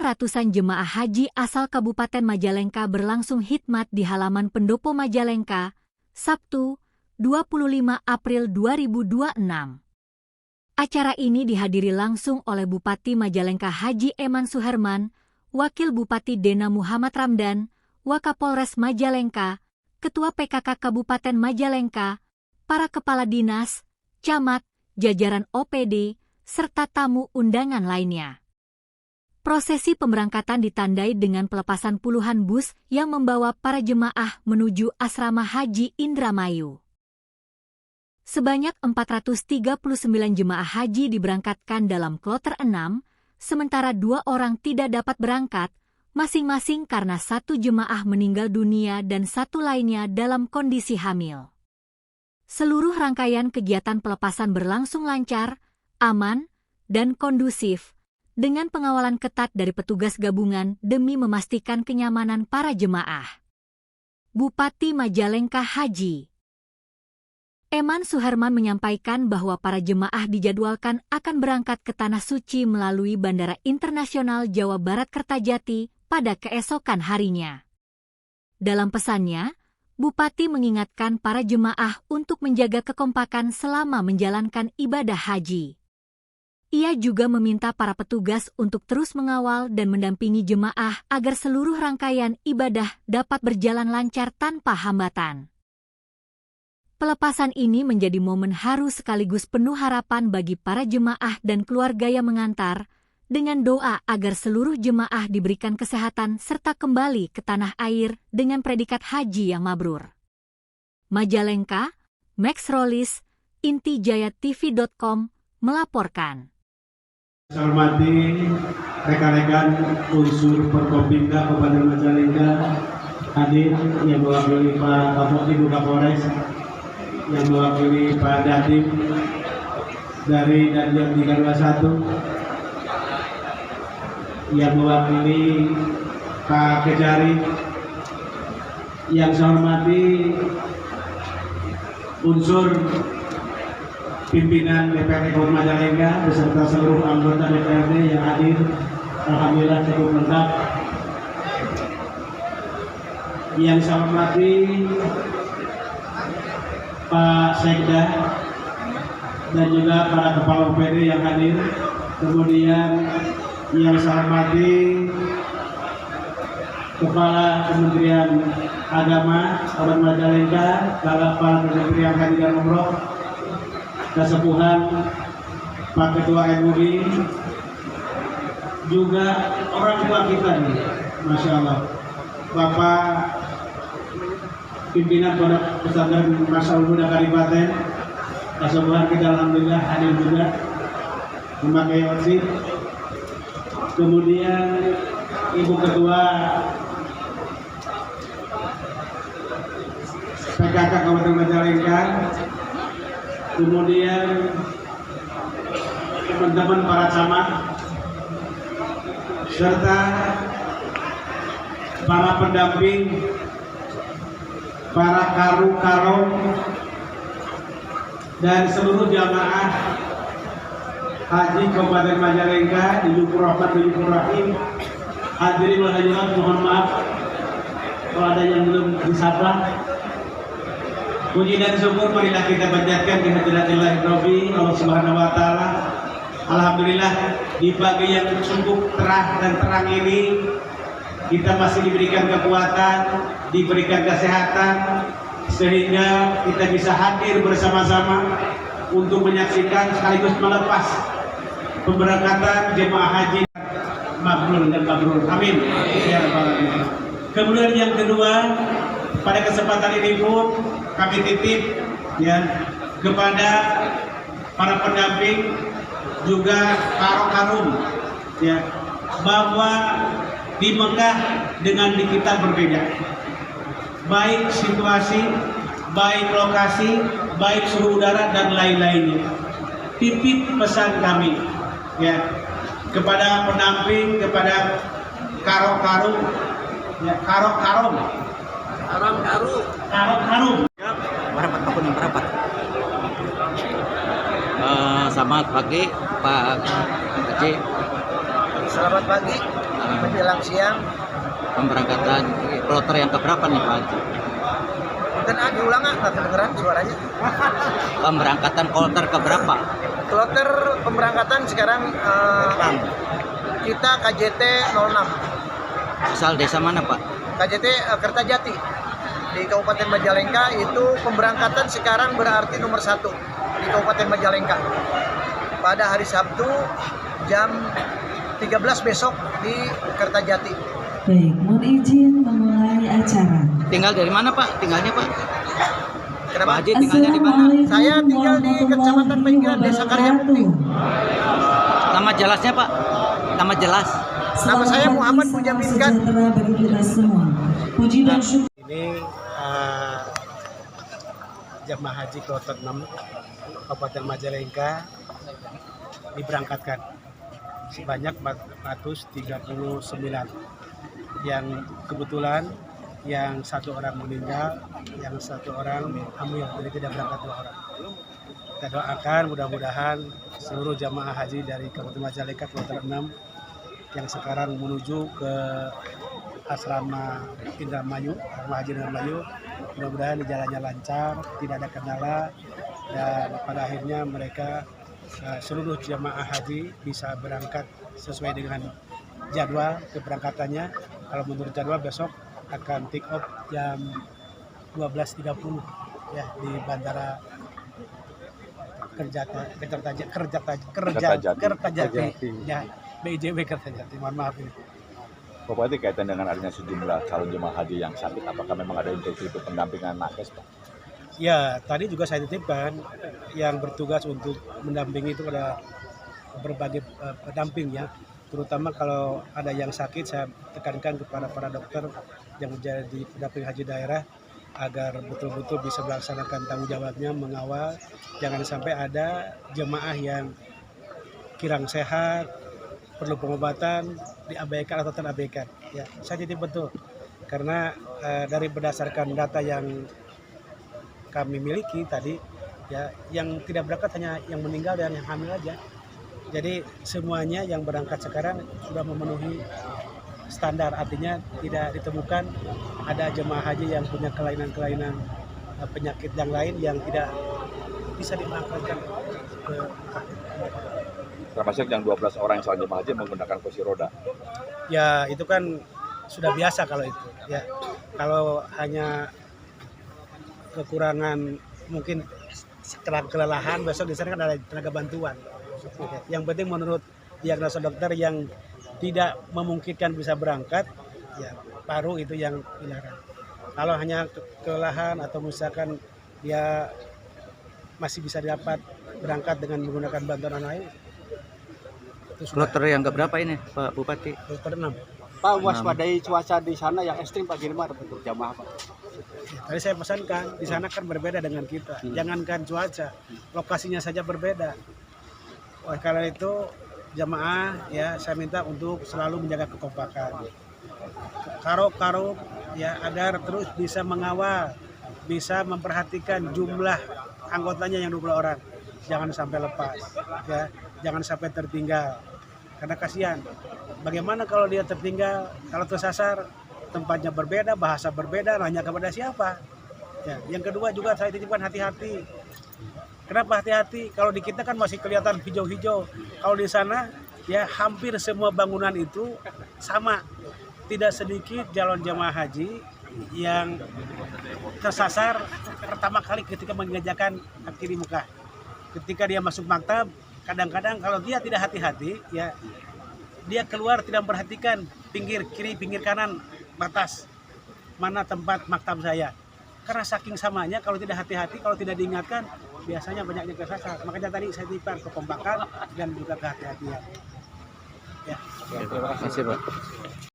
ratusan jemaah haji asal Kabupaten Majalengka berlangsung khidmat di halaman Pendopo Majalengka, Sabtu, 25 April 2026. Acara ini dihadiri langsung oleh Bupati Majalengka Haji Eman Suherman, Wakil Bupati Dena Muhammad Ramdan, Wakapolres Majalengka, Ketua PKK Kabupaten Majalengka, para kepala dinas, camat, jajaran OPD, serta tamu undangan lainnya. Prosesi pemberangkatan ditandai dengan pelepasan puluhan bus yang membawa para jemaah menuju Asrama Haji Indramayu. Sebanyak 439 jemaah haji diberangkatkan dalam kloter 6, sementara 2 orang tidak dapat berangkat, masing-masing karena 1 jemaah meninggal dunia dan 1 lainnya dalam kondisi hamil. Seluruh rangkaian kegiatan pelepasan berlangsung lancar, aman, dan kondusif, dengan pengawalan ketat dari petugas gabungan demi memastikan kenyamanan para jemaah. Bupati Majalengka Haji Eman Suherman menyampaikan bahwa para jemaah dijadwalkan akan berangkat ke Tanah Suci melalui Bandara Internasional Jawa Barat Kertajati pada keesokan harinya. Dalam pesannya, Bupati mengingatkan para jemaah untuk menjaga kekompakan selama menjalankan ibadah haji. Ia juga meminta para petugas untuk terus mengawal dan mendampingi jemaah agar seluruh rangkaian ibadah dapat berjalan lancar tanpa hambatan. Pelepasan ini menjadi momen haru sekaligus penuh harapan bagi para jemaah dan keluarga yang mengantar, dengan doa agar seluruh jemaah diberikan kesehatan serta kembali ke tanah air dengan predikat haji yang mabrur. Majalengka, Max Rolis, intijayatv.com melaporkan. Saya hormati rekan-rekan unsur Forkopimda Kabupaten Majalengka, hadir yang mewakili Pak Kapolri, Bu Kapolres, yang mewakili Pak Datim dari Danjam 321, yang mewakili Pak Kejari, yang saya hormati unsur pimpinan DPRD Kabupaten Majalengka beserta seluruh anggota DPRD yang hadir, alhamdulillah cukup lengkap. Yang saya hormati Pak Sekda dan juga para kepala OPD yang hadir. Kemudian yang saya hormati Kepala Kementerian Agama Kabupaten Majalengka, Kepala Kementerian Haji dan Umroh, Kesepuhan, Pak Ketua MUI, juga orang tua kita nih, Masya Allah, Bapak pimpinan Pondok Pesantren Masyaallah Muda Kadipaten, Kesepuhan kita alhamdulillah hadir juga memakai outfit. Kemudian Ibu Ketua PKK Kabupaten Majalengka, kemudian teman-teman para camat, serta para pendamping, para karu-karo, dan seluruh jamaah haji Kabupaten Majalengka, Ijupur Rahmat, Ijupur Rahim, hadirin wal hadirat, mohon maaf kalau ada yang belum disapa. Puji dan syukur marilah kita panjatkan kehadiratillahir Rabbi Allah Subhanahu wa taala. Alhamdulillah di pagi yang cukup terang dan terang ini kita masih diberikan kekuatan, diberikan kesehatan sehingga kita bisa hadir bersama-sama untuk menyaksikan sekaligus melepas pemberangkatan jemaah haji mabrur dan mabrur. Amin. Ya rabbal alamin. Kemudian yang kedua, pada kesempatan ini pun kami titip ya kepada para pendamping juga karo-karum ya bahwa di Mekah dengan di kita berbeda, baik situasi, baik lokasi, baik suhu udara dan lain-lainnya. Titip pesan kami ya kepada pendamping, kepada karo-karum ya, karo-karum Merapat apa nih merapat? Selamat pagi Pak Haji. Selamat pagi menjelang siang. Pemberangkatan kloter yang keberapa nih Pak Haji? Mungkin diulang nggak kedengeran suaranya. Pemberangkatan kloter keberapa? Kloter pemberangkatan sekarang kita KJT 06. Asal desa mana Pak? KJT Kertajati di Kabupaten Majalengka. Itu pemberangkatan sekarang berarti nomor 1 di Kabupaten Majalengka. Pada hari Sabtu jam 13 besok di Kertajati. Baik, mohon izin memulai acara. Tinggal dari mana Pak? Tinggalnya Pak? Pak Kenapa? Haji tinggalnya di mana? Saya tinggal di Kecamatan Pinggiran, Desa Karya Mukti. Nama jelasnya Pak? Nama jelas. Nama saya Muhammad Mujabinkan. Sejahtera bagi kita semua. Puji dan syukur. Ini jemaah haji kloter 6 Kabupaten Majalengka diberangkatkan sebanyak 439, yang kebetulan yang 1 orang meninggal, yang 1 orang hamil, jadi tidak berangkat 2 orang. Kita doakan mudah-mudahan seluruh jamaah haji dari Kabupaten Majalengka kloter 6 yang sekarang menuju ke asrama Indramayu, asrama haji Indramayu, mudah-mudahan di jalannya lancar, tidak ada kendala, dan pada akhirnya mereka seluruh jamaah haji bisa berangkat sesuai dengan jadwal keberangkatannya. Kalau menurut jadwal besok akan take off jam 12.30 ya di Bandara Kertajati ya, BIJB Kertajati. Mohon maaf ini. Bapak itu kaitan dengan adanya sejumlah calon jemaah haji yang sakit, apakah memang ada instruksi untuk pendampingan nakes Pak? Ya, tadi juga saya titipkan yang bertugas untuk mendampingi itu ada berbagai pendamping ya. Terutama kalau ada yang sakit, saya tekankan kepada para dokter yang menjadi pendamping haji daerah agar betul-betul bisa melaksanakan tanggung jawabnya, mengawal jangan sampai ada jemaah yang kurang sehat, perlu pengobatan, diabaikan atau terabaikan. Ya, saya titip betul karena dari berdasarkan data yang kami miliki tadi, ya yang tidak berangkat hanya yang meninggal dan yang hamil aja. Jadi semuanya yang berangkat sekarang sudah memenuhi standar, artinya tidak ditemukan ada jemaah haji yang punya kelainan-kelainan penyakit yang lain yang tidak bisa diberangkatkan ke Termasuk yang 12 orang yang calon jemaah haji menggunakan kursi roda. ya itu kan sudah biasa kalau itu ya. Kalau hanya kekurangan mungkin kelelahan, besok di sana kan ada tenaga bantuan. Yang penting menurut diagnosa dokter yang tidak memungkinkan bisa berangkat, ya baru itu yang dilarang. Kalau hanya kelelahan atau misalkan dia masih bisa dapat berangkat dengan menggunakan bantuan lain, itu sudah. Kloter yang keberapa ini Pak Bupati? Kloter 6. Pak, waspadai cuaca di sana yang ekstrim Pak, gimana untuk jamaah Pak? Ya, tadi saya pesankan, di sana kan berbeda dengan kita. Jangankan cuaca, lokasinya saja berbeda. Oleh karena itu jamaah ya saya minta untuk selalu menjaga kekompakan. Karo ya agar terus bisa mengawal, bisa memperhatikan jumlah anggotanya yang 20 orang. Jangan sampai lepas ya, jangan sampai tertinggal. Karena kasihan. Bagaimana kalau dia tertinggal, kalau tersasar, tempatnya berbeda, bahasa berbeda, nanya kepada siapa? Ya, yang kedua juga saya titipkan hati-hati. Kenapa hati-hati? Kalau di kita kan masih kelihatan hijau-hijau. Kalau di sana ya hampir semua bangunan itu sama. Tidak sedikit calon jemaah haji yang tersasar pertama kali ketika mengerjakan kaki di Mekah. Ketika dia masuk maktab, kadang-kadang kalau dia tidak hati-hati ya dia keluar tidak memperhatikan pinggir kiri, pinggir kanan, batas mana tempat maktab saya. Karena saking samanya, kalau tidak hati-hati, kalau tidak diingatkan, biasanya banyaknya kesasar. Makanya tadi saya titipkan kekompakan dan juga kehati-hatian. Ya. Terima kasih Pak.